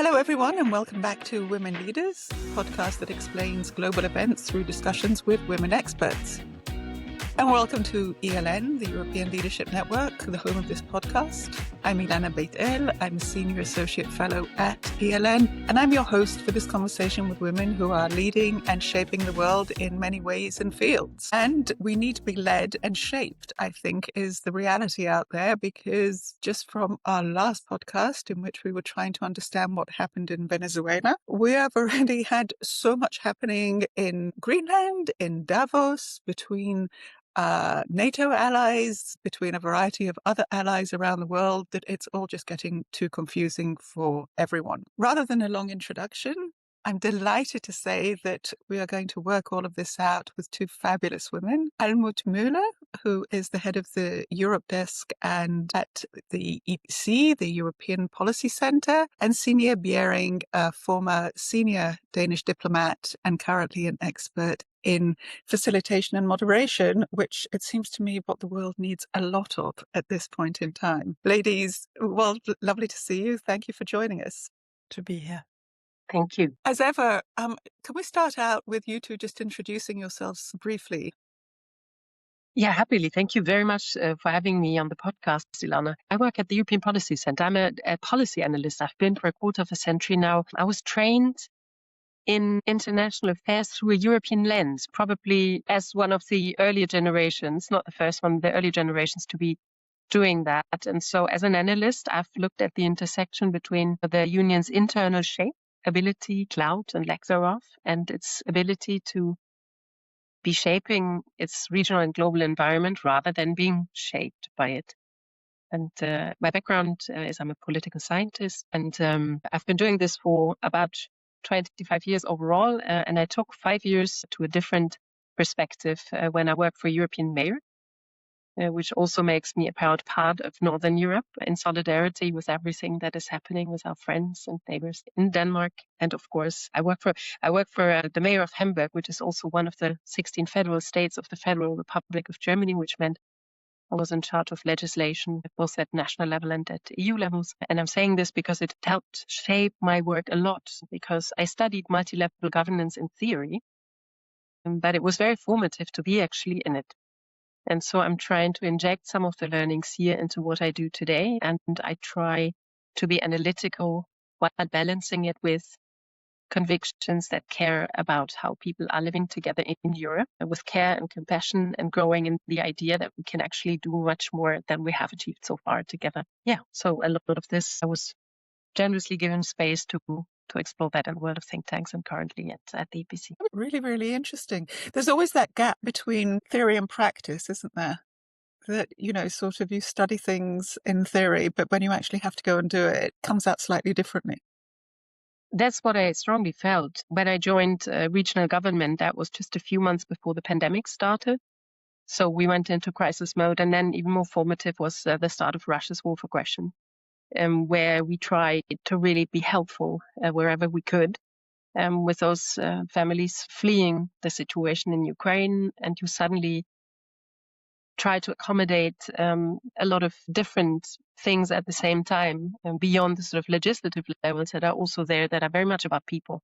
Hello, everyone, and welcome back to Women Leaders, a podcast that explains global events through discussions with women experts. And welcome to ELN, the European Leadership Network, the home of this podcast. I'm Ilana Beit-El. I'm a Senior Associate Fellow at ELN, and I'm your host for this conversation with women who are leading and shaping the world in many ways and fields. And we need to be led and shaped, I think, is the reality out there, because just from our last podcast, in which we were trying to understand what happened in Venezuela, we have already had so much happening in Greenland, in Davos, between NATO allies, between a variety of other allies around the world, that it's all just getting too confusing for everyone. Rather than a long introduction, I'm delighted to say that we are going to work all of this out with two fabulous women. Almut Möller, who is the head of the Europe desk and at the EPC, the European Policy Centre, and Signe Biering, a former senior Danish diplomat and currently an expert in facilitation and moderation, which it seems to me what the world needs a lot of at this point in time. Ladies, well, lovely to see you. Thank you for joining us. To be here. Thank you. As ever, can we start out with you two just introducing yourselves briefly? Yeah, happily. Thank you very much for having me on the podcast, Ilana. I work at the European Policy Centre. I'm a policy analyst. I've been for a quarter of a century now. I was trained in international affairs through a European lens, probably as one of the earlier generations, not the first one, the earlier generations to be doing that. And so as an analyst, I've looked at the intersection between the union's internal shape, ability, clout, and lack thereof, and its ability to be shaping its regional and global environment rather than being shaped by it. And my background is I'm a political scientist, and I've been doing this for about 25 years overall, and I took 5 years to a different perspective when I worked for European Mayor, which also makes me a proud part of Northern Europe in solidarity with everything that is happening with our friends and neighbors in Denmark. And of course, I work for the mayor of Hamburg, which is also one of the 16 federal states of the Federal Republic of Germany, which meant I was in charge of legislation, both at national level and at EU levels. And I'm saying this because it helped shape my work a lot, because I studied multi-level governance in theory, but it was very formative to be actually in it. And so I'm trying to inject some of the learnings here into what I do today. And I try to be analytical while balancing it with convictions that care about how people are living together in Europe with care and compassion, and growing in the idea that we can actually do much more than we have achieved so far together. Yeah, so a lot of this I was generously given space to explore that in the world of think tanks and currently at the EPC. Really, really interesting. There's always that gap between theory and practice, isn't there? That, sort of you study things in theory, but when you actually have to go and do it, it comes out slightly differently. That's what I strongly felt when I joined regional government. That was just a few months before the pandemic started. So we went into crisis mode, and then even more formative was the start of Russia's war of aggression, where we tried to really be helpful wherever we could with those families fleeing the situation in Ukraine. And you suddenly try to accommodate a lot of different things at the same time, beyond the sort of legislative levels that are also there, that are very much about people.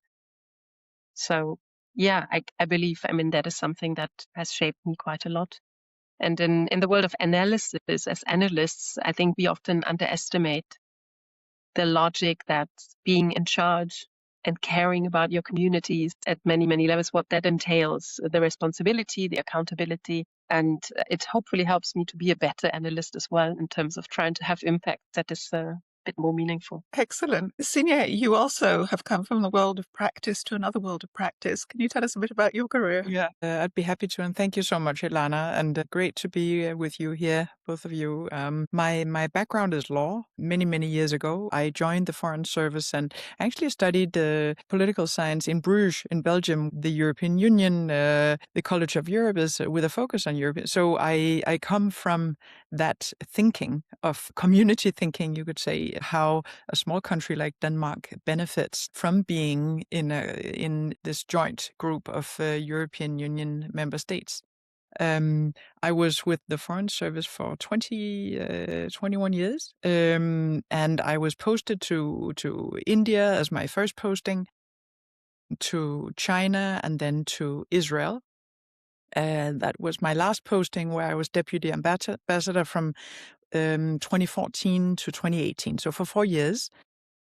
So yeah, I believe, that is something that has shaped me quite a lot. And in the world of analysis, as analysts, I think we often underestimate the logic that being in charge and caring about your communities at many, many levels, what that entails, the responsibility, the accountability. And it hopefully helps me to be a better analyst as well, in terms of trying to have impact that is a bit more meaningful. Excellent. Signe, you also have come from the world of practice to another world of practice. Can you tell us a bit about your career? Yeah, I'd be happy to. And thank you so much, Ilana. And great to be with you here, both of you. My background is law. Many, many years ago, I joined the Foreign Service and actually studied political science in Bruges, in Belgium. The European Union, the College of Europe is with a focus on Europe. So I come from that thinking of community thinking, you could say, how a small country like Denmark benefits from being in this joint group of European Union member states. I was with the Foreign Service for 21 years, and I was posted to India as my first posting, to China, and then to Israel. That was my last posting, where I was deputy ambassador from 2014 to 2018, so for 4 years.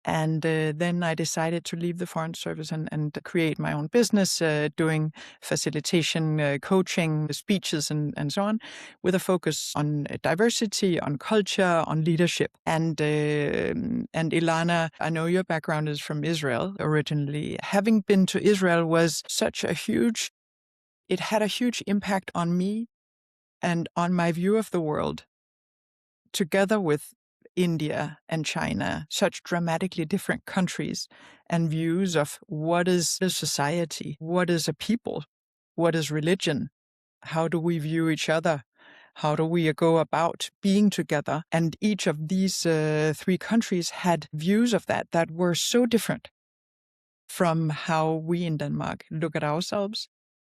And then I decided to leave the Foreign Service and create my own business, doing facilitation, coaching, speeches, and so on, with a focus on diversity, on culture, on leadership. And Ilana, I know your background is from Israel originally. Having been to Israel was it had a huge impact on me and on my view of the world, together with India and China, such dramatically different countries and views of what is a society, what is a people, what is religion, how do we view each other, how do we go about being together. And each of these 3 countries had views of that were so different from how we in Denmark look at ourselves,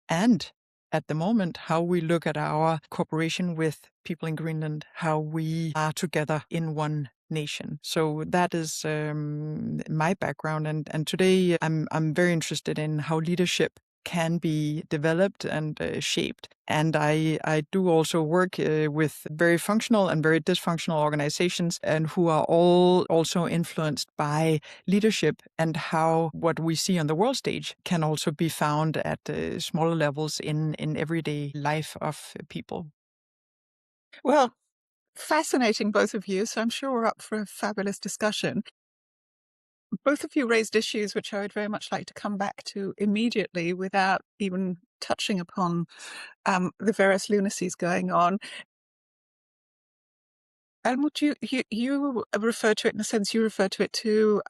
and at the moment, how we look at our cooperation with people in Greenland, how we are together in one nation. So that is my background, and today I'm very interested in how leadership can be developed and shaped. And I do also work with very functional and very dysfunctional organizations, and who are all also influenced by leadership, and how what we see on the world stage can also be found at smaller levels in everyday life of people. Well, fascinating, both of you. So I'm sure we're up for a fabulous discussion. Both of you raised issues which I would very much like to come back to immediately without even touching upon the various lunacies going on. Almut, you refer to it, in a sense, you refer to it too,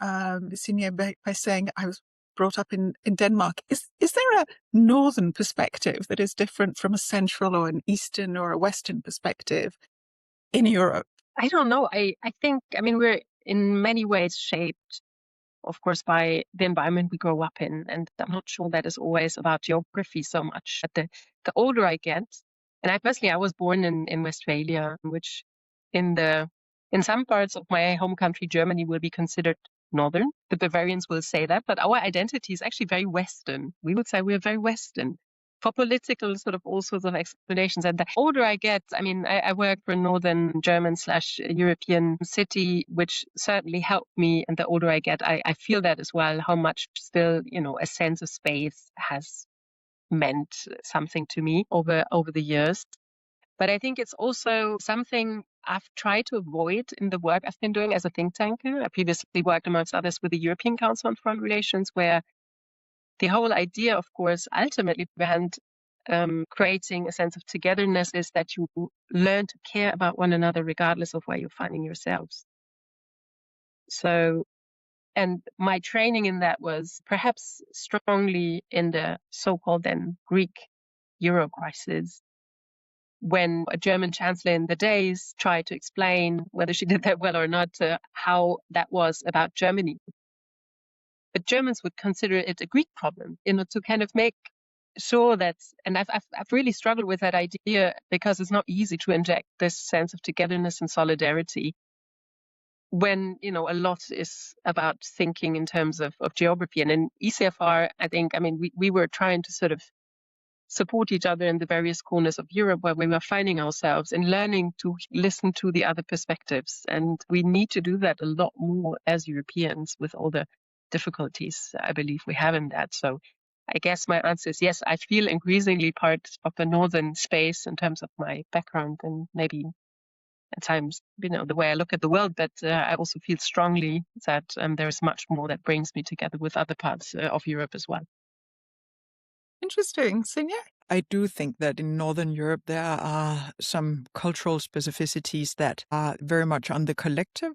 Signe, by saying I was brought up in Denmark. Is there a northern perspective that is different from a central or an eastern or a western perspective in Europe? I don't know. I think, we're in many ways shaped, of course, by the environment we grow up in. And I'm not sure that is always about geography so much. But the older I get, and I was born in Westphalia, which in some parts of my home country, Germany, will be considered northern. The Bavarians will say that, but our identity is actually very Western. We would say we're very Western, for political sort of all sorts of explanations. And the older I get, I work for a northern German/European city, which certainly helped me. And the older I get, I feel that as well, how much still, a sense of space has meant something to me over the years. But I think it's also something I've tried to avoid in the work I've been doing as a think tanker. I previously worked, amongst others, with the European Council on Foreign Relations, where the whole idea, of course, ultimately behind creating a sense of togetherness is that you learn to care about one another regardless of where you're finding yourselves. So, and my training in that was perhaps strongly in the so-called then Greek Euro crisis, when a German chancellor in the days tried to explain, whether she did that well or not, how that was about Germany. But Germans would consider it a Greek problem, to kind of make sure that, and I've really struggled with that idea, because it's not easy to inject this sense of togetherness and solidarity when, a lot is about thinking in terms of geography. And in ECFR, I think, we were trying to sort of support each other in the various corners of Europe where we were finding ourselves, and learning to listen to the other perspectives. And we need to do that a lot more as Europeans, with all the difficulties I believe we have in that. So I guess my answer is yes, I feel increasingly part of the northern space in terms of my background, and maybe at times, the way I look at the world. But I also feel strongly that there is much more that brings me together with other parts of Europe as well. Interesting. Signe? I do think that in Northern Europe, there are some cultural specificities that are very much on the collective,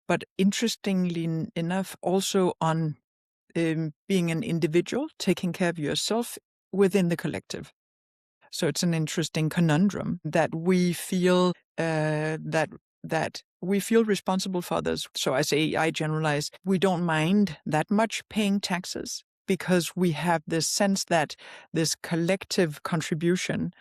but interestingly enough, also on being an individual, taking care of yourself within the collective. So it's an interesting conundrum that we feel that we feel responsible for others. So I generalize, we don't mind that much paying taxes, because we have this sense that this collective contribution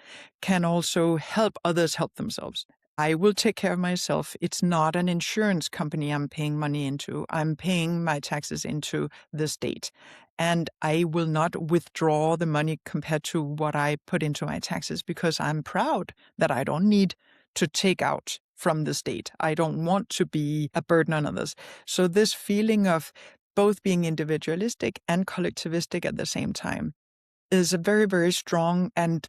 can also help others help themselves. I will take care of myself. It's not an insurance company I'm paying money into. I'm paying my taxes into the state. And I will not withdraw the money compared to what I put into my taxes because I'm proud that I don't need to take out from the state. I don't want to be a burden on others. So this feeling of both being individualistic and collectivistic at the same time is a very, very strong, and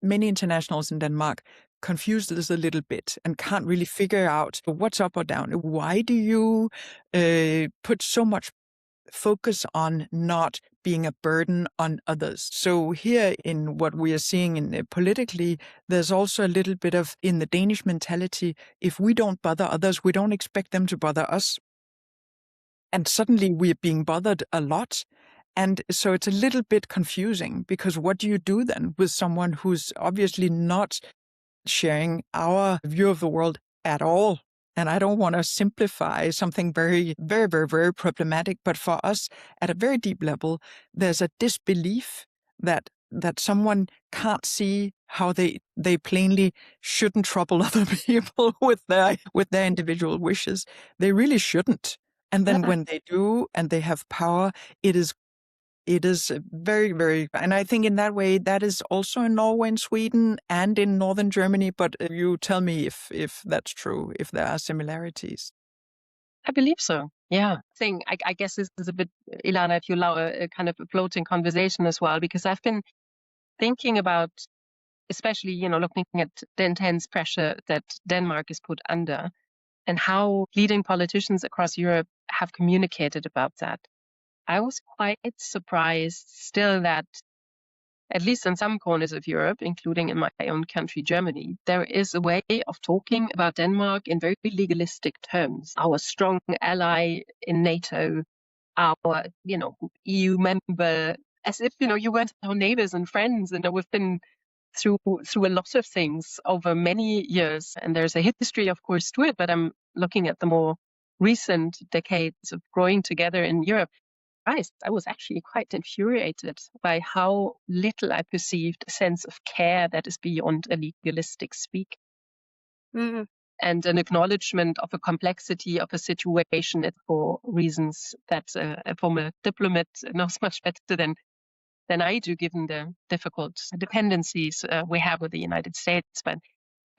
many internationals in Denmark confuse this a little bit and can't really figure out what's up or down. Why do you put so much focus on not being a burden on others? So here in what we are seeing politically, there's also a little bit of, in the Danish mentality, if we don't bother others, we don't expect them to bother us. And suddenly we're being bothered a lot. And so it's a little bit confusing, because what do you do then with someone who's obviously not sharing our view of the world at all? And I don't want to simplify something very, very, very, very problematic, but for us at a very deep level, there's a disbelief that someone can't see how they plainly shouldn't trouble other people with their individual wishes. They really shouldn't. And then when they do and they have power, it is very, very, and I think in that way, that is also in Norway and Sweden and in northern Germany. But you tell me if that's true, if there are similarities. I believe so. Yeah. I guess this is a bit, Ilana, if you allow a kind of a floating conversation as well, because I've been thinking about, especially, looking at the intense pressure that Denmark is put under and how leading politicians across Europe have communicated about that. I was quite surprised still that, at least in some corners of Europe, including in my own country, Germany, there is a way of talking about Denmark in very legalistic terms. Our strong ally in NATO, our, EU member, as if, you weren't our neighbors and friends. And we've been through a lot of things over many years. And there's a history, of course, to it, but I'm looking at the more recent decades of growing together in Europe. I was actually quite infuriated by how little I perceived a sense of care that is beyond a legalistic speak. Mm-hmm. And an acknowledgement of a complexity of a situation for reasons that a former diplomat knows much better than I do, given the difficult dependencies we have with the United States. But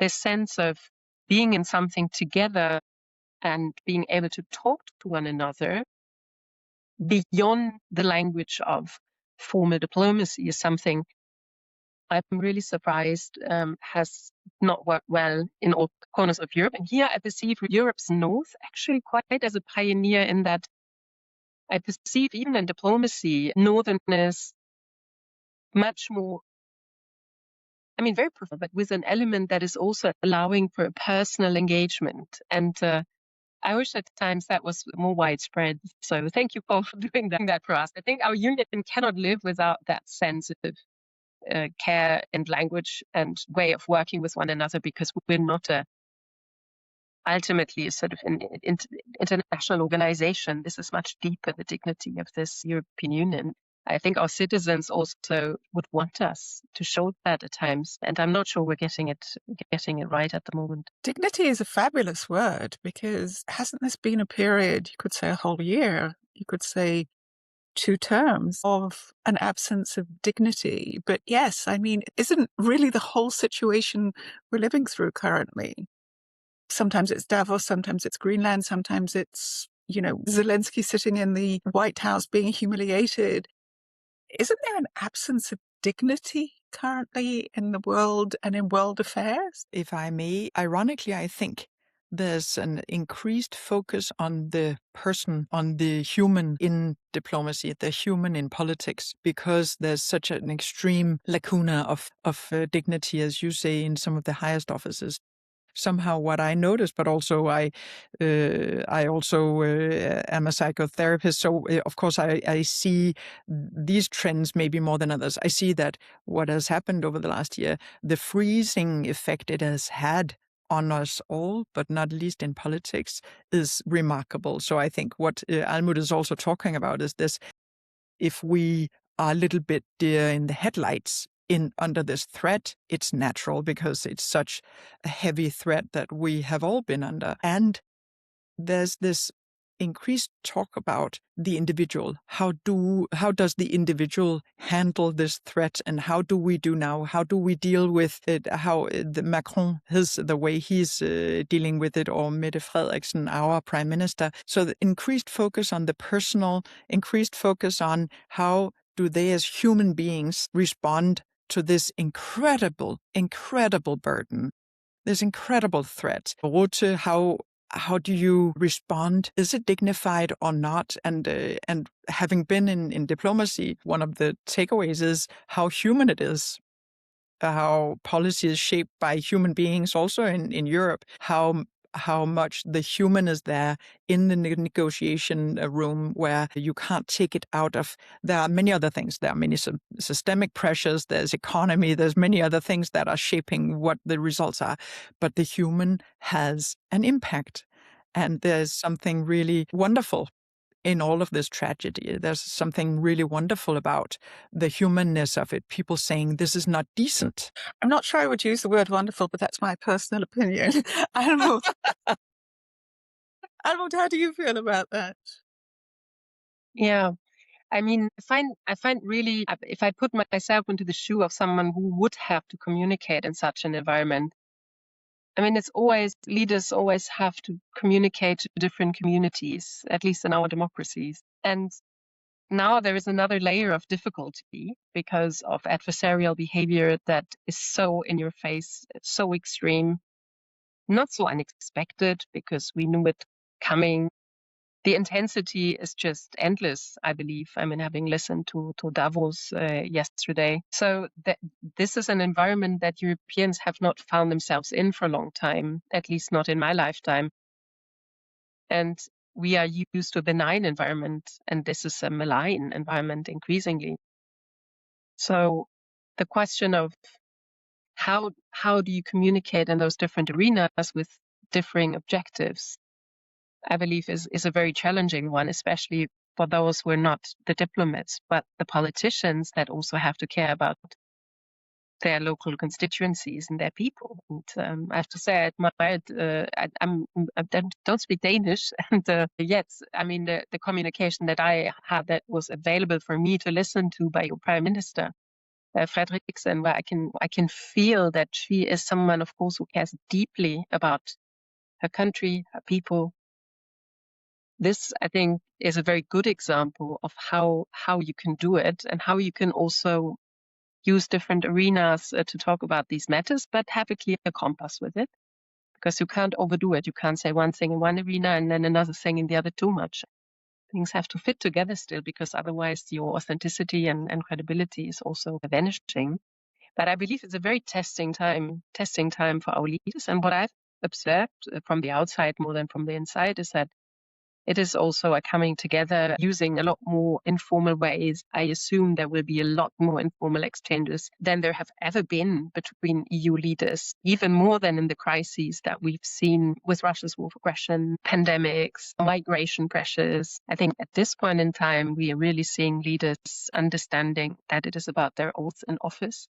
this sense of being in something together and being able to talk to one another beyond the language of formal diplomacy is something I'm really surprised has not worked well in all corners of Europe. And here I perceive Europe's North actually quite as a pioneer, in that I perceive even in diplomacy, Northerners much more, very profound, but with an element that is also allowing for a personal engagement. And I wish at times that was more widespread. So thank you, Paul, for doing that for us. I think our union cannot live without that sense of care and language and way of working with one another, because we're not ultimately a sort of an international organization. This is much deeper, the dignity of this European Union. I think our citizens also would want us to show that at times, and I'm not sure we're getting it right at the moment. Dignity is a fabulous word, because hasn't this been a period, you could say a whole year, you could say 2 terms, of an absence of dignity? But yes, isn't really the whole situation we're living through currently? Sometimes it's Davos, sometimes it's Greenland, sometimes it's, Zelensky sitting in the White House being humiliated. Isn't there an absence of dignity currently in the world and in world affairs? If I may, ironically, I think there's an increased focus on the person, on the human in diplomacy, the human in politics, because there's such an extreme lacuna of dignity, as you say, in some of the highest offices. Somehow what I noticed, but also I also am a psychotherapist. So of course I see these trends maybe more than others. I see that what has happened over the last year, the freezing effect it has had on us all, but not least in politics, is remarkable. So I think what Almut is also talking about is this if we are a little bit deer in the headlights under this threat, it's natural because it's such a heavy threat that we have all been under. And there's this increased talk about the individual. How does the individual handle this threat, and how do we deal with it? How Macron, the way he's dealing with it, or Mette Frederiksen, our prime minister. So the increased focus on the personal, increased focus on how do they as human beings respond to this incredible burden, this incredible threat. Rote, how do you respond? Is it dignified or not? And having been in diplomacy, one of the takeaways is how human it is, how policy is shaped by human beings also in Europe, how much the human is there in the negotiation room, where you can't take it out of. There are many other things. There are many systemic pressures. There's economy. There's many other things that are shaping what the results are. But the human has an impact. And there's something really wonderful in all of this tragedy. There's something really wonderful about the humanness of it. People saying this is not decent. I'm not sure I would use the word wonderful, but that's my personal opinion. Almut, how do you feel about that? Yeah. I mean, I find really, if I put myself into the shoe of someone who would have to communicate in such an environment, I mean, leaders always have to communicate to different communities, at least in our democracies. And now there is another layer of difficulty because of adversarial behavior that is so in your face, so extreme, not so unexpected because we knew it coming. The intensity is just endless, I believe. I mean, having listened to Davos yesterday. So this is an environment that Europeans have not found themselves in for a long time, at least not in my lifetime. And we are used to a benign environment, and this is a malign environment increasingly. So the question of how do you communicate in those different arenas with differing objectives, I believe is a very challenging one, especially for those who are not the diplomats, but the politicians that also have to care about their local constituencies and their people. And I have to say, I admired. I don't speak Danish, and yet, I mean, the communication that I had that was available for me to listen to by your Prime Minister, Frederiksen, where I can feel that she is someone, of course, who cares deeply about her country, her people. This, I think, is a very good example of how you can do it, and how you can also use different arenas to talk about these matters, but have a clear compass with it, because you can't overdo it. You can't say one thing in one arena and then another thing in the other too much. Things have to fit together still, because otherwise your authenticity and credibility is also vanishing. But I believe it's a very testing time for our leaders. And what I've observed from the outside more than from the inside is that it is also a coming together using a lot more informal ways. I assume there will be a lot more informal exchanges than there have ever been between EU leaders, even more than in the crises that we've seen with Russia's war of aggression, pandemics, migration pressures. I think at this point in time, we are really seeing leaders understanding that it is about their oath in office,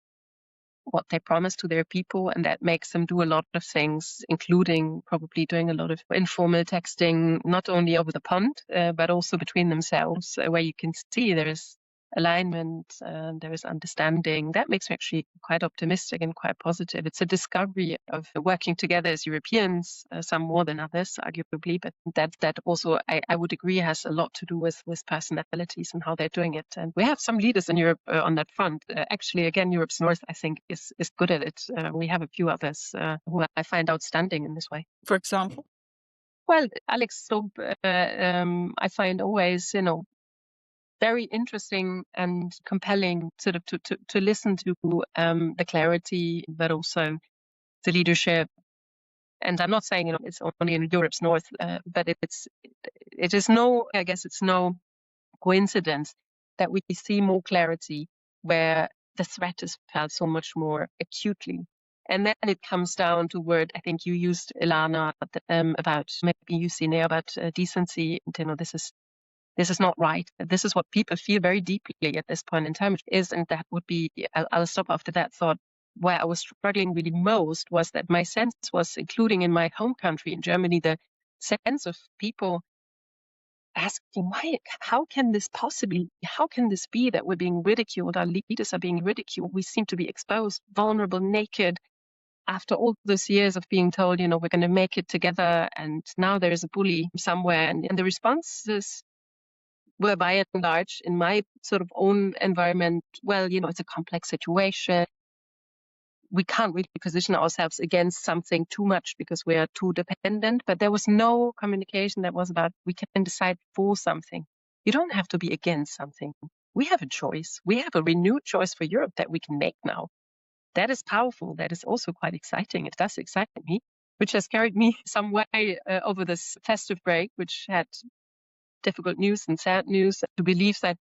what they promise to their people, and that makes them do a lot of things, including probably doing a lot of informal texting, not only over the pond, but also between themselves, where you can see there is alignment, there is understanding. That makes me actually quite optimistic and quite positive. It's a discovery of working together as Europeans, some more than others, arguably, but that also, I would agree, has a lot to do with personalities and how they're doing it. And we have some leaders in Europe on that front. Actually, again, Europe's North, I think, is good at it. We have a few others who I find outstanding in this way. For example? Well, Alex Stubb, I find always, very interesting and compelling sort of to listen to the clarity, but also the leadership. And I'm not saying it's only in Europe's North, but it is I guess it's no coincidence that we see more clarity where the threat is felt so much more acutely. And then it comes down to word I think you used, Ilana, about maybe you, Signe, about decency. And, this is this is not right. This is what people feel very deeply at this point in time. And that would be, I'll stop after that thought. Where I was struggling really most was that my sense was, including in my home country, in Germany, the sense of people asking, how can this be that we're being ridiculed? Our leaders are being ridiculed. We seem to be exposed, vulnerable, naked, after all those years of being told, we're going to make it together, and now there is a bully somewhere. And the responses were by and large, in my sort of own environment, well, it's a complex situation. We can't really position ourselves against something too much because we are too dependent. But there was no communication that was about, we can decide for something. You don't have to be against something. We have a choice. We have a renewed choice for Europe that we can make now. That is powerful. That is also quite exciting. It does excite me, which has carried me some way over this festive break, which had difficult news and sad news, to believe that.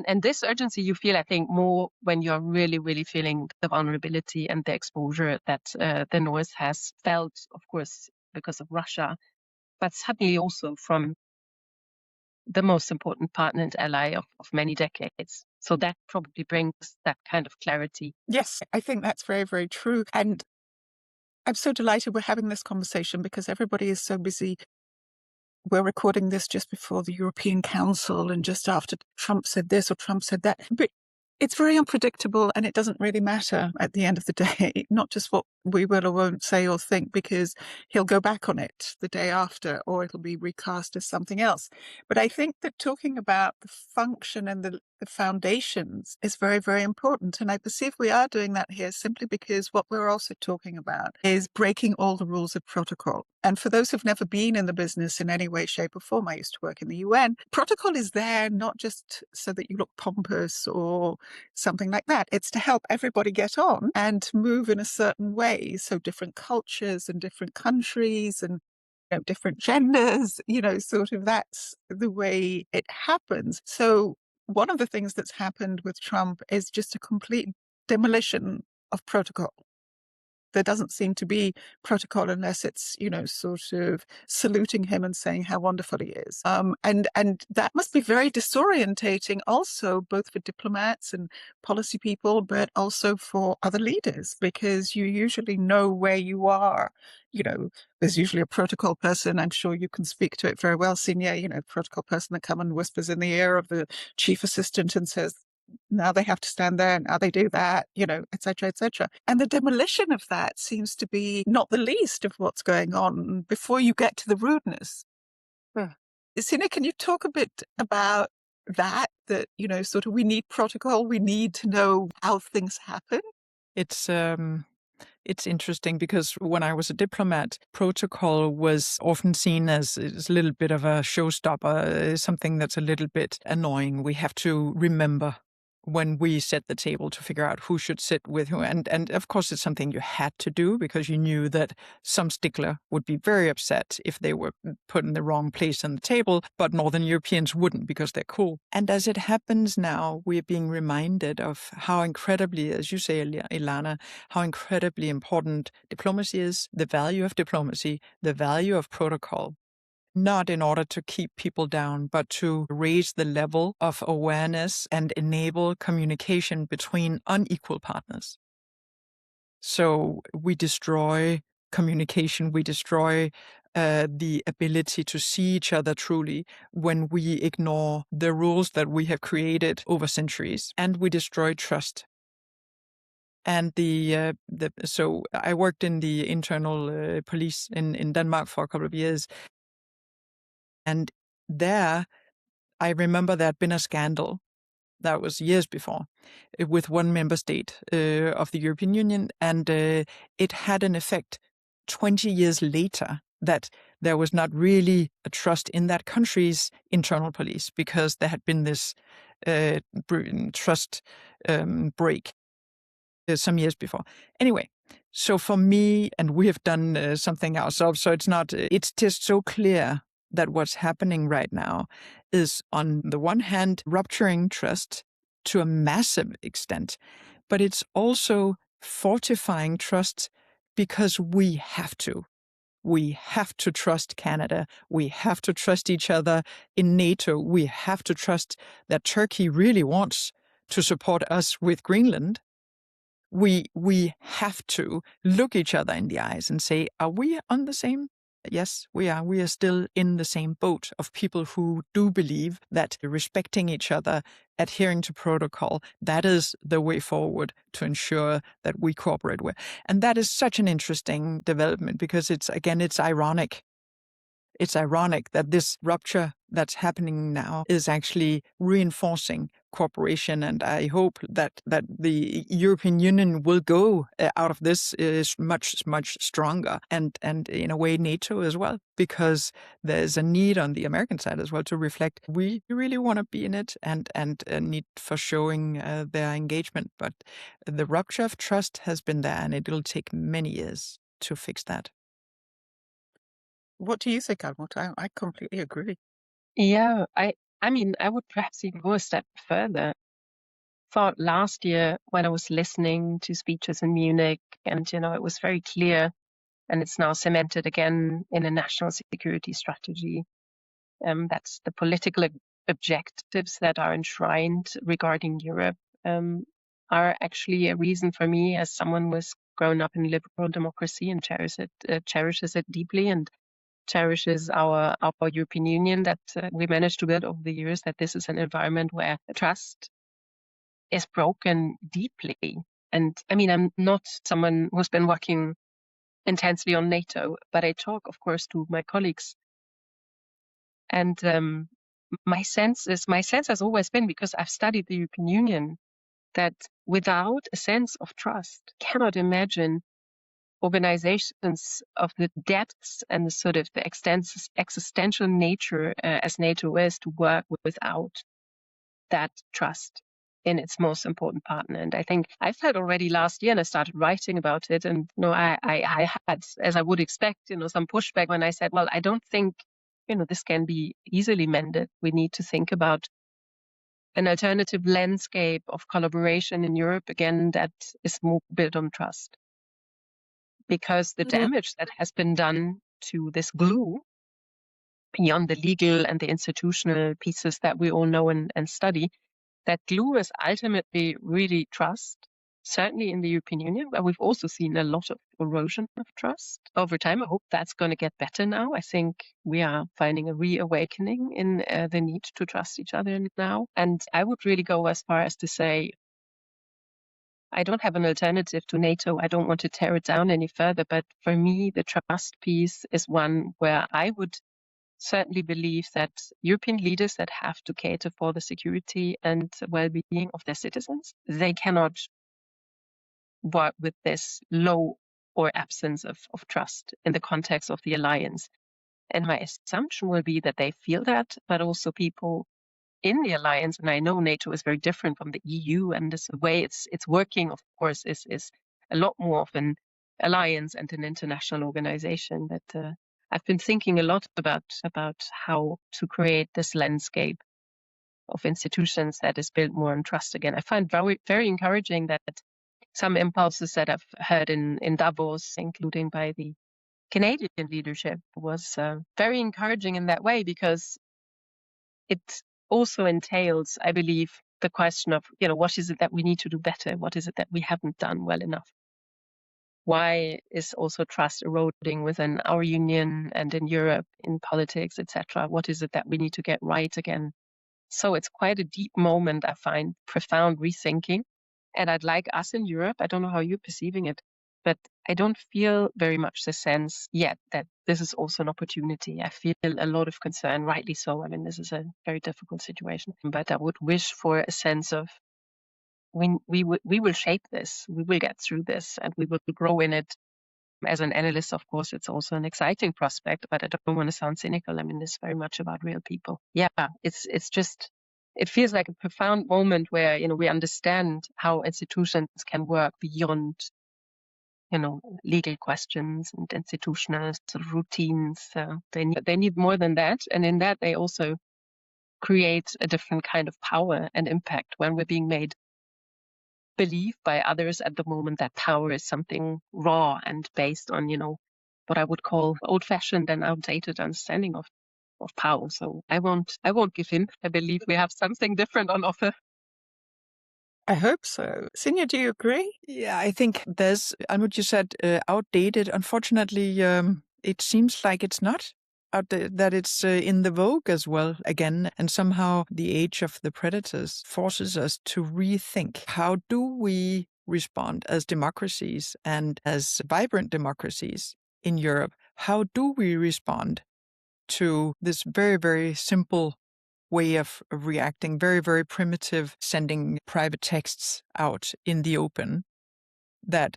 And this urgency you feel, I think, more when you're really, really feeling the vulnerability and the exposure that the North has felt, of course, because of Russia, but suddenly also from the most important partner and ally of many decades. So that probably brings that kind of clarity. Yes, I think that's very, very true. And I'm so delighted we're having this conversation because everybody is so busy. We're recording this just before the European Council and just after Trump said this or Trump said that. But it's very unpredictable, and it doesn't really matter at the end of the day, not just what we will or won't say or think, because he'll go back on it the day after, or it'll be recast as something else. But I think that talking about the function and the foundations is very, very important. And I perceive we are doing that here simply because what we're also talking about is breaking all the rules of protocol. And for those who've never been in the business in any way, shape, or form, I used to work in the UN. Protocol is there not just so that you look pompous or something like that. It's to help everybody get on and move in a certain way. So different cultures and different countries and different genders, sort of that's the way it happens. So one of the things that's happened with Trump is just a complete demolition of protocol. There doesn't seem to be protocol unless it's, sort of saluting him and saying how wonderful he is. And that must be very disorientating also, both for diplomats and policy people, but also for other leaders, because you usually know where you are. There's usually a protocol person. I'm sure you can speak to it very well, Signe, protocol person that comes and whispers in the ear of the chief assistant and says, now they have to stand there, now they do that, et cetera, et cetera. And the demolition of that seems to be not the least of what's going on before you get to the rudeness. Sina, can you talk a bit about that, sort of we need protocol, we need to know how things happen? It's interesting because when I was a diplomat, protocol was often seen as a little bit of a showstopper, something that's a little bit annoying. We have to remember when we set the table to figure out who should sit with who. And of course, it's something you had to do because you knew that some stickler would be very upset if they were put in the wrong place on the table, but Northern Europeans wouldn't because they're cool. And as it happens now, we're being reminded of how incredibly, as you say, Ilana, how incredibly important diplomacy is, the value of diplomacy, the value of protocol. Not in order to keep people down, but to raise the level of awareness and enable communication between unequal partners. So we destroy communication, we destroy the ability to see each other truly when we ignore the rules that we have created over centuries, and we destroy trust. And so I worked in the internal police in Denmark for a couple of years. And there, I remember there had been a scandal that was years before with one member state of the European Union. And it had an effect 20 years later that there was not really a trust in that country's internal police because there had been this trust break some years before. Anyway, so for me, and we have done something ourselves, so it's just so clear that what's happening right now is, on the one hand, rupturing trust to a massive extent, but it's also fortifying trust because we have to. we have to trust Canada. We have to trust each other in NATO. We have to trust that Turkey really wants to support us with Greenland. We have to look each other in the eyes and say, are we on the same? Yes, we are. We are still in the same boat of people who do believe that respecting each other, adhering to protocol, that is the way forward to ensure that we cooperate with. And that is such an interesting development because it's ironic. It's ironic that this rupture that's happening now is actually reinforcing cooperation, and I hope that the European Union will go out of this is much stronger, and in a way NATO as well, because there's a need on the American side as well to reflect we really want to be in it, and a need for showing their engagement. But the rupture of trust has been there, and it'll take many years to fix that. What do you think, Almut? I completely agree. Yeah, I mean, I would perhaps even go a step further. Thought last year when I was listening to speeches in Munich, and it was very clear, and it's now cemented again in a national security strategy. That's the political objectives that are enshrined regarding Europe are actually a reason for me, as someone who has grown up in liberal democracy and cherishes it deeply, and cherishes our European Union that we managed to build over the years, that this is an environment where trust is broken deeply. And I mean, I'm not someone who's been working intensely on NATO, but I talk, of course, to my colleagues. And my sense has always been, because I've studied the European Union, that without a sense of trust, cannot imagine organizations of the depths and the sort of the existential nature as NATO is to work without that trust in its most important partner. And I think I felt already last year, and I started writing about it, and I had, as I would expect, some pushback when I said, well, I don't think this can be easily mended. We need to think about an alternative landscape of collaboration in Europe, again, that is more built on trust. Because the damage that has been done to this glue, beyond the legal and the institutional pieces that we all know and study, that glue is ultimately really trust, certainly in the European Union, where we've also seen a lot of erosion of trust over time. I hope that's going to get better now. I think we are finding a reawakening in the need to trust each other now. And I would really go as far as to say, I don't have an alternative to NATO. I don't want to tear it down any further. But for me, the trust piece is one where I would certainly believe that European leaders that have to cater for the security and well-being of their citizens, they cannot work with this low or absence of trust in the context of the alliance. And my assumption will be that they feel that, but also people in the alliance, and I know NATO is very different from the EU, and this way it's working, of course, is a lot more of an alliance and an international organization. That I've been thinking a lot about how to create this landscape of institutions that is built more on trust again. I find very, very encouraging that some impulses that I've heard in Davos, including by the Canadian leadership, was very encouraging in that way, because it also entails, I believe, the question of, what is it that we need to do better? What is it that we haven't done well enough? Why is also trust eroding within our union and in Europe, in politics, etc.? What is it that we need to get right again? So it's quite a deep moment, I find, profound rethinking. And I'd like us in Europe, I don't know how you're perceiving it, but I don't feel very much the sense yet that this is also an opportunity. I feel a lot of concern, rightly so. I mean, this is a very difficult situation, but I would wish for a sense of we will shape this, we will get through this, and we will grow in it. As an analyst, of course, it's also an exciting prospect, but I don't want to sound cynical. I mean, it's very much about real people. Yeah, it's just, it feels like a profound moment where, we understand how institutions can work beyond, legal questions and institutional sort of routines. They need more than that. And in that, they also create a different kind of power and impact when we're being made believe by others at the moment that power is something raw and based on, what I would call old-fashioned and outdated understanding of power. So I won't give in. I believe we have something different on offer. I hope so. Signe, do you agree? Yeah, I think there's, Almut, you said outdated. Unfortunately, it seems like it's not. That it's in the vogue as well again. And somehow the age of the predators forces us to rethink how do we respond as democracies and as vibrant democracies in Europe? How do we respond to this very, very simple way of reacting, very, very primitive, sending private texts out in the open that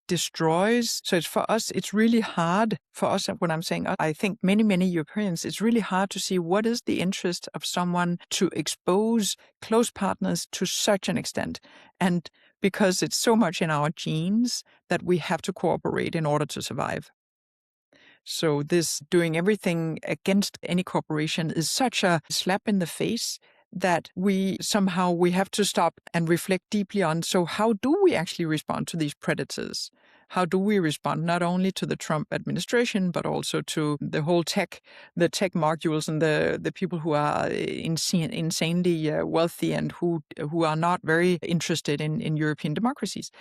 destroys. So it's for us, it's really hard for us. When I'm saying, I think many, many Europeans, it's really hard to see what is the interest of someone to expose close partners to such an extent. And because it's so much in our genes that we have to cooperate in order to survive. So this doing everything against any corporation is such a slap in the face that we have to stop and reflect deeply on. So how do we actually respond to these predators? How do we respond not only to the Trump administration, but also to the whole the tech moguls and the people who are insanely wealthy and who are not very interested in European democracies?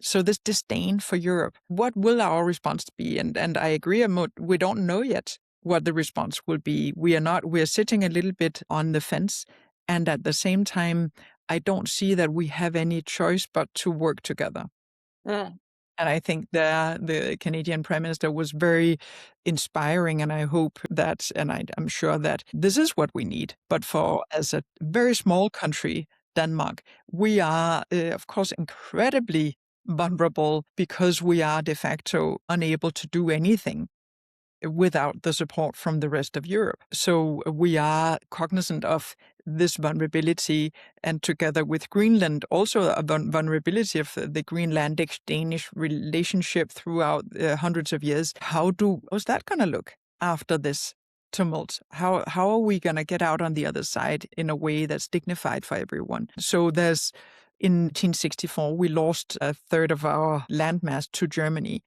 So this disdain for Europe, what will our response be? And I agree, Almut, we don't know yet what the response will be. We're sitting a little bit on the fence. And at the same time, I don't see that we have any choice but to work together. Mm. And I think the Canadian Prime Minister was very inspiring. And I hope that, and I'm sure that this is what we need. But as a very small country, Denmark, we are, of course, incredibly vulnerable because we are de facto unable to do anything without the support from the rest of Europe. So we are cognizant of this vulnerability, and together with Greenland, also a vulnerability of the Greenlandic-Danish relationship throughout hundreds of years. How's that going to look after this tumult? How are we going to get out on the other side in a way that's dignified for everyone? So in 1964, we lost a third of our landmass to Germany.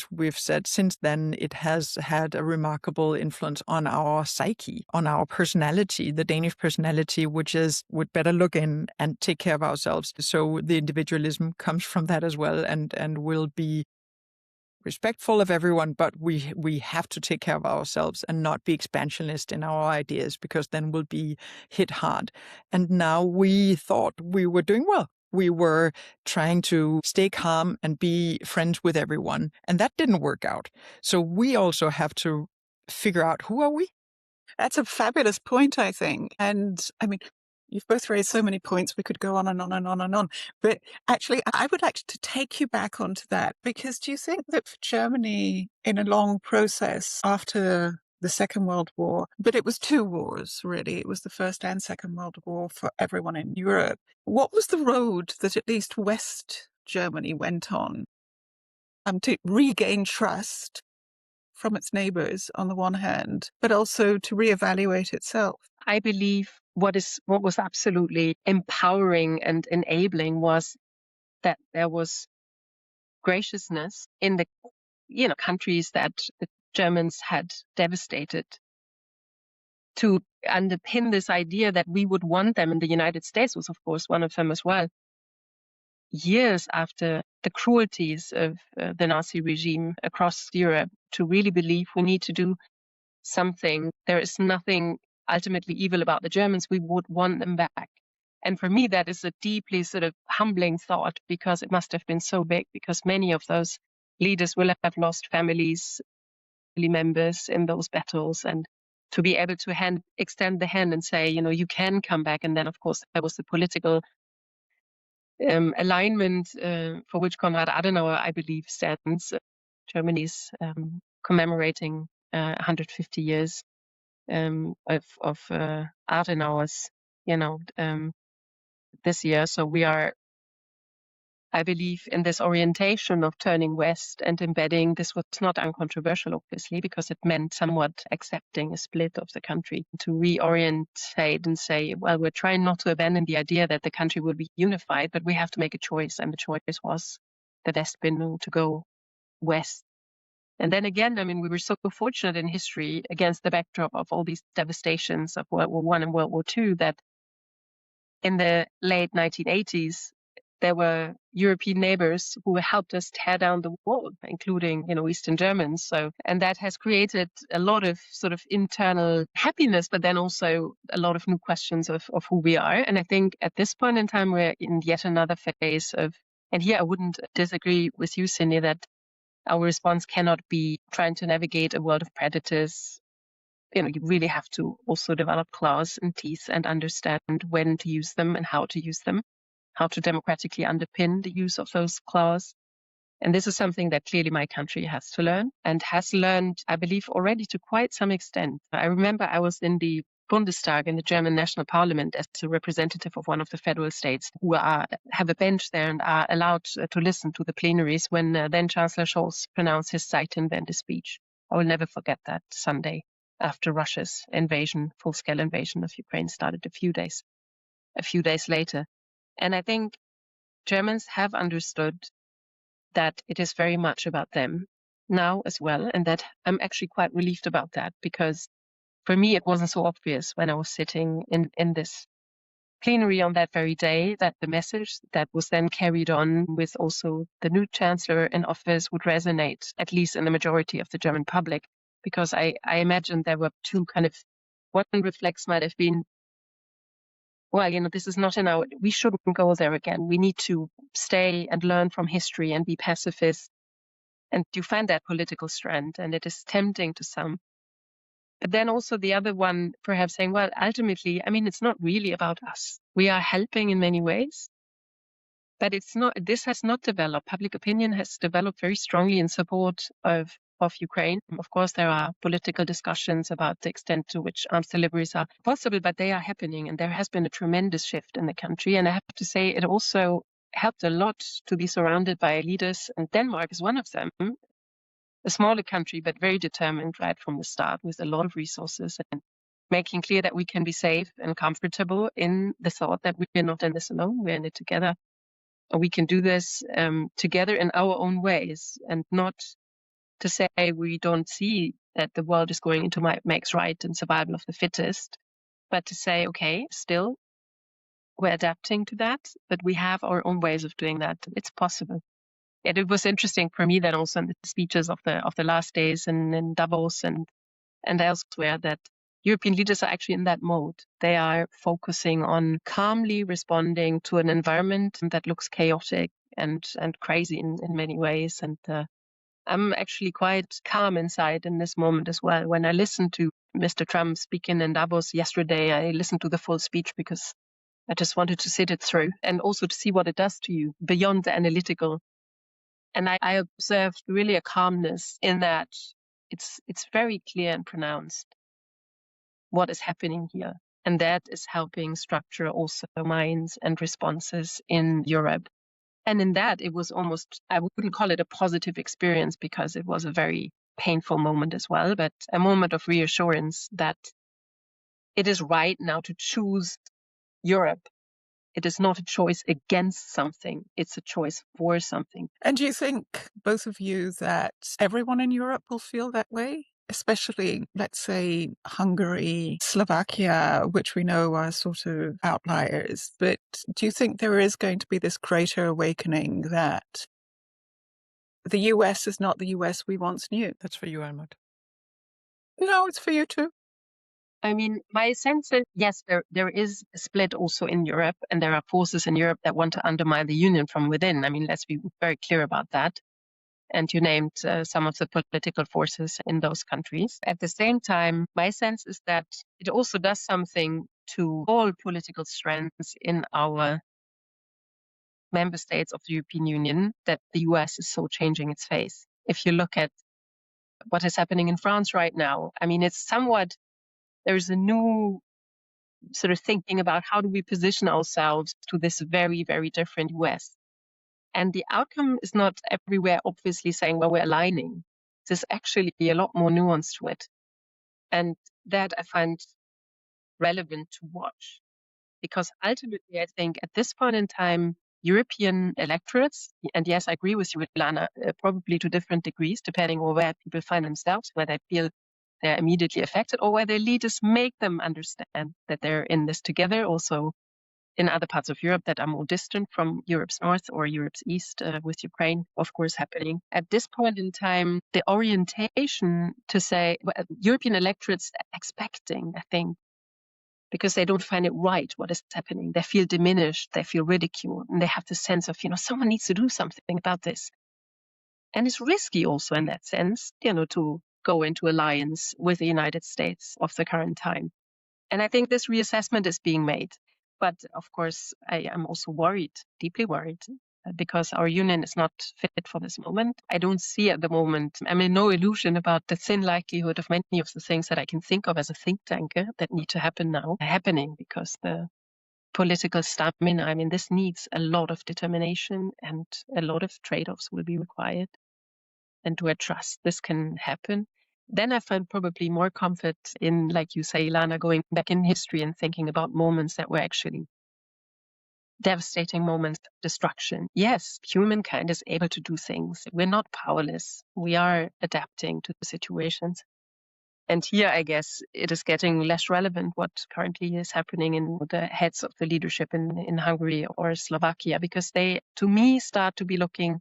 We've said since then, it has had a remarkable influence on our psyche, on our personality, the Danish personality, which would better look in and take care of ourselves. So the individualism comes from that as well, and will be respectful of everyone, but we have to take care of ourselves and not be expansionist in our ideas, because then we'll be hit hard. And now we thought we were doing well. We were trying to stay calm and be friends with everyone, and that didn't work out. So we also have to figure out, who are we? That's a fabulous point, I think. And I mean, you've both raised so many points. We could go on and on and on and on. But actually, I would like to take you back onto that, because do you think that for Germany, in a long process after the Second World War, but it was two wars, really. It was the First and Second World War for everyone in Europe. What was the road that at least West Germany went on to regain trust from its neighbors on the one hand, but also to reevaluate itself? I believe what was absolutely empowering and enabling was that there was graciousness in the countries that the Germans had devastated, to underpin this idea that we would want them. And the United States was, of course, one of them as well. Years after the cruelties of the Nazi regime across Europe, to really believe we need to do something. There is nothing ultimately evil about the Germans. We would want them back. And for me, that is a deeply sort of humbling thought, because it must have been so big, because many of those leaders will have lost family members in those battles. And to be able to extend the hand and say, you can come back. And then, of course, there was the political alignment for which Konrad Adenauer, I believe, stands. Germany's commemorating 150 years of Adenauer's, this year. So we are, I believe, in this orientation of turning west and embedding. This was not uncontroversial, obviously, because it meant somewhat accepting a split of the country, to reorientate and say, well, we're trying not to abandon the idea that the country will be unified, but we have to make a choice. And the choice was the Westbindung, to go west. And then again, I mean, we were so fortunate in history against the backdrop of all these devastations of World War I and World War II that in the late 1980s, there were European neighbors who helped us tear down the wall, including, Eastern Germans. So, and that has created a lot of sort of internal happiness, but then also a lot of new questions of who we are. And I think at this point in time, we're in yet another phase of, and here I wouldn't disagree with you, Cindy, that our response cannot be trying to navigate a world of predators. You really have to also develop claws and teeth and understand when to use them and how to use them, how to democratically underpin the use of those claws. And this is something that clearly my country has to learn and has learned, I believe, already to quite some extent. I remember I was in the Bundestag, in the German national parliament, as a representative of one of the federal states who have a bench there and are allowed to listen to the plenaries when then Chancellor Scholz pronounced his Zeitenwende speech. I will never forget that Sunday after Russia's invasion, full-scale invasion of Ukraine started a few days later. And I think Germans have understood that it is very much about them now as well. And that I'm actually quite relieved about that, because for me, it wasn't so obvious when I was sitting in this plenary on that very day that the message that was then carried on with also the new chancellor in office would resonate, at least in the majority of the German public. Because I imagine there were two kind of, one reflex might have been, well, this is not we shouldn't go there again. We need to stay and learn from history and be pacifist. And you find that political strand, and it is tempting to some. But then also the other one, perhaps saying, well, ultimately, I mean, it's not really about us. We are helping in many ways, but this has not developed. Public opinion has developed very strongly in support of Ukraine. Of course, there are political discussions about the extent to which arms deliveries are possible, but they are happening. And there has been a tremendous shift in the country. And I have to say, it also helped a lot to be surrounded by leaders. And Denmark is one of them. A smaller country, but very determined right from the start, with a lot of resources, and making clear that we can be safe and comfortable in the thought that we're not in this alone, we're in it together. And we can do this together in our own ways, and not to say we don't see that the world is going into makes right and survival of the fittest, but to say, okay, still, we're adapting to that, but we have our own ways of doing that. It's possible. And it was interesting for me then also in the speeches of the last days in Davos and elsewhere, that European leaders are actually in that mode. They are focusing on calmly responding to an environment that looks chaotic and crazy in many ways. And I'm actually quite calm inside in this moment as well. When I listened to Mr. Trump speaking in Davos yesterday, I listened to the full speech because I just wanted to sit it through and also to see what it does to you beyond the analytical. And I observed really a calmness in that it's very clear and pronounced what is happening here. And that is helping structure also minds and responses in Europe. And in that, it was almost, I wouldn't call it a positive experience because it was a very painful moment as well, but a moment of reassurance that it is right now to choose Europe. It is not a choice against something. It's a choice for something. And do you think, both of you, that everyone in Europe will feel that way? Especially, let's say, Hungary, Slovakia, which we know are sort of outliers. But do you think there is going to be this greater awakening that the US is not the US we once knew? That's for you, Almut. No, it's for you too. I mean, my sense is, yes, there is a split also in Europe, and there are forces in Europe that want to undermine the union from within. I mean, let's be very clear about that. And you named some of the political forces in those countries. At the same time, my sense is that it also does something to all political strands in our member states of the European Union that the US is so changing its face. If you look at what is happening in France right now, I mean, it's somewhat, there's a new sort of thinking about how do we position ourselves to this very, very different US. And the outcome is not everywhere obviously saying, well, we're aligning. There's actually a lot more nuance to it. And that I find relevant to watch. Because ultimately, I think at this point in time, European electorates, and yes, I agree with you, Ilana, probably to different degrees, depending on where people find themselves, where they feel they're immediately affected, or where their leaders make them understand that they're in this together. Also, in other parts of Europe that are more distant from Europe's north or Europe's east, with Ukraine, of course, happening. At this point in time, the orientation to say European electorates expecting, I think, because they don't find it right what is happening. They feel diminished, they feel ridiculed, and they have the sense of, someone needs to do something about this. And it's risky also in that sense, to go into alliance with the United States of the current time. And I think this reassessment is being made. But of course, I am also worried, deeply worried, because our union is not fit for this moment. I don't see at the moment, no illusion about the thin likelihood of many of the things that I can think of as a think tanker that need to happen now, happening because the political stamina, this needs a lot of determination and a lot of trade-offs will be required. And do I trust this can happen? Then I find probably more comfort in, like you say, Ilana, going back in history and thinking about moments that were actually devastating moments of destruction. Yes, humankind is able to do things. We're not powerless. We are adapting to the situations. And here, I guess, it is getting less relevant what currently is happening in the heads of the leadership in Hungary or Slovakia, because they, to me, start to be looking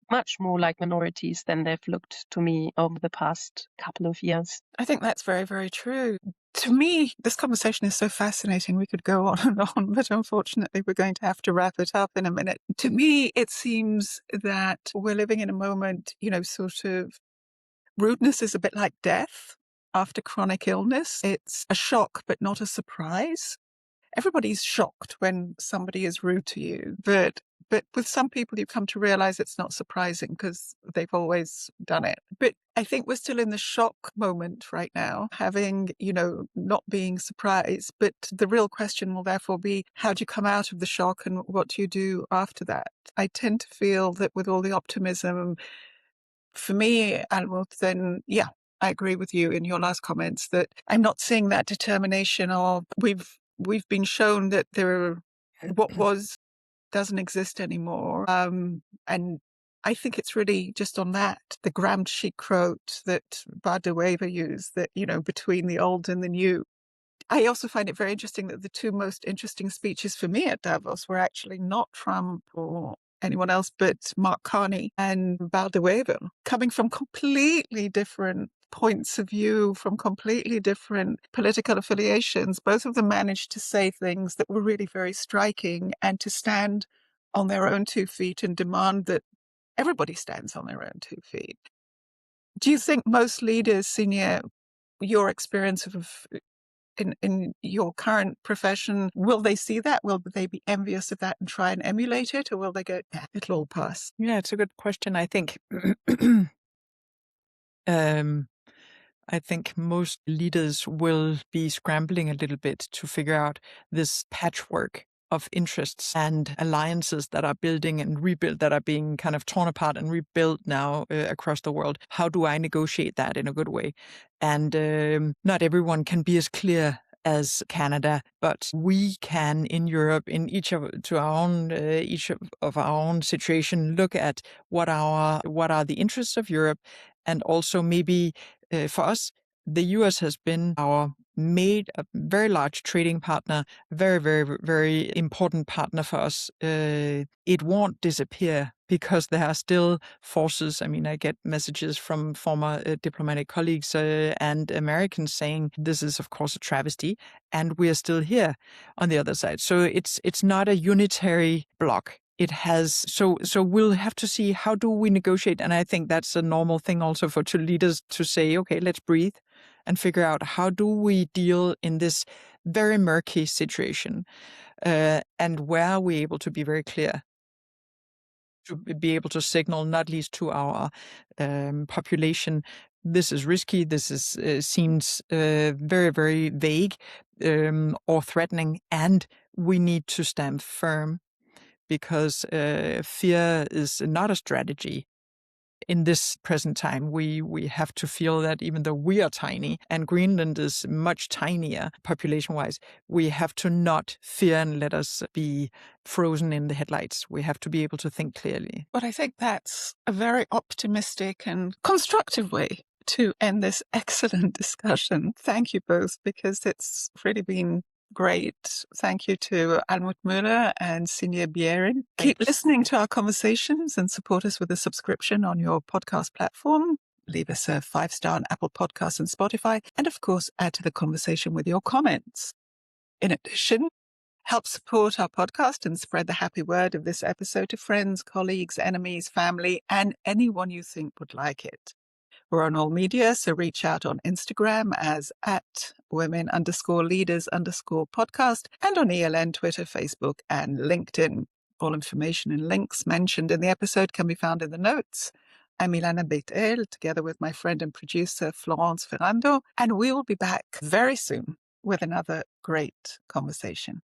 much more like minorities than they've looked to me over the past couple of years. I think that's very, very true. To me, this conversation is so fascinating. We could go on and on, but unfortunately, we're going to have to wrap it up in a minute. To me, it seems that we're living in a moment, sort of rudeness is a bit like death after chronic illness. It's a shock, but not a surprise. Everybody's shocked when somebody is rude to you, but with some people, you come to realize it's not surprising because they've always done it. But I think we're still in the shock moment right now, having, not being surprised. But the real question will therefore be, how do you come out of the shock and what do you do after that? I tend to feel that with all the optimism, for me, Almut, then yeah, I agree with you in your last comments that I'm not seeing that determination of we've been shown that what was doesn't exist anymore. And I think it's really just on that, the Gramsci quote that WWII used, that, between the old and the new. I also find it very interesting that the two most interesting speeches for me at Davos were actually not Trump or anyone else, but Mark Carney and WWII, coming from completely different points of view, from completely different political affiliations. Both of them managed to say things that were really very striking and to stand on their own 2 feet and demand that everybody stands on their own 2 feet. Do you think most leaders, Signe, your experience of in your current profession, will they see that? Will they be envious of that and try and emulate it? Or will they go, yeah, it'll all pass? Yeah, it's a good question. I think I think most leaders will be scrambling a little bit to figure out this patchwork of interests and alliances that are building and rebuilt, that are being kind of torn apart and rebuilt now across the world. How do I negotiate that in a good way? And not everyone can be as clear as Canada, but we can in Europe, in each of our own situation, look at what are the interests of Europe, and also maybe for us, the US has been a very large trading partner, very, very, very important partner for us. It won't disappear because there are still forces. I get messages from former diplomatic colleagues and Americans saying this is, of course, a travesty, and we are still here on the other side. So it's not a unitary bloc. It has so we'll have to see, how do we negotiate, and I think that's a normal thing also for two leaders to say, okay, let's breathe and figure out how do we deal in this very murky situation, and where are we able to be very clear, to be able to signal, not least to our population, this is risky, this is seems very, very vague or threatening, and we need to stand firm, because fear is not a strategy. in this present time, we have to feel that even though we are tiny and Greenland is much tinier population-wise, we have to not fear and let us be frozen in the headlights. We have to be able to think clearly. But I think that's a very optimistic and constructive way to end this excellent discussion. Thank you both, because it's really been great. Thank you to Almut Möller and Signe Biering. Keep listening to our conversations and support us with a subscription on your podcast platform. Leave us a 5-star on Apple Podcasts and Spotify. And of course, add to the conversation with your comments. In addition, help support our podcast and spread the happy word of this episode to friends, colleagues, enemies, family, and anyone you think would like it. We're on all media, so reach out on Instagram as @women_leaders_podcast and on ELN, Twitter, Facebook, and LinkedIn. All information and links mentioned in the episode can be found in the notes. I'm Ilana Betel, together with my friend and producer Florence Ferrando, and we will be back very soon with another great conversation.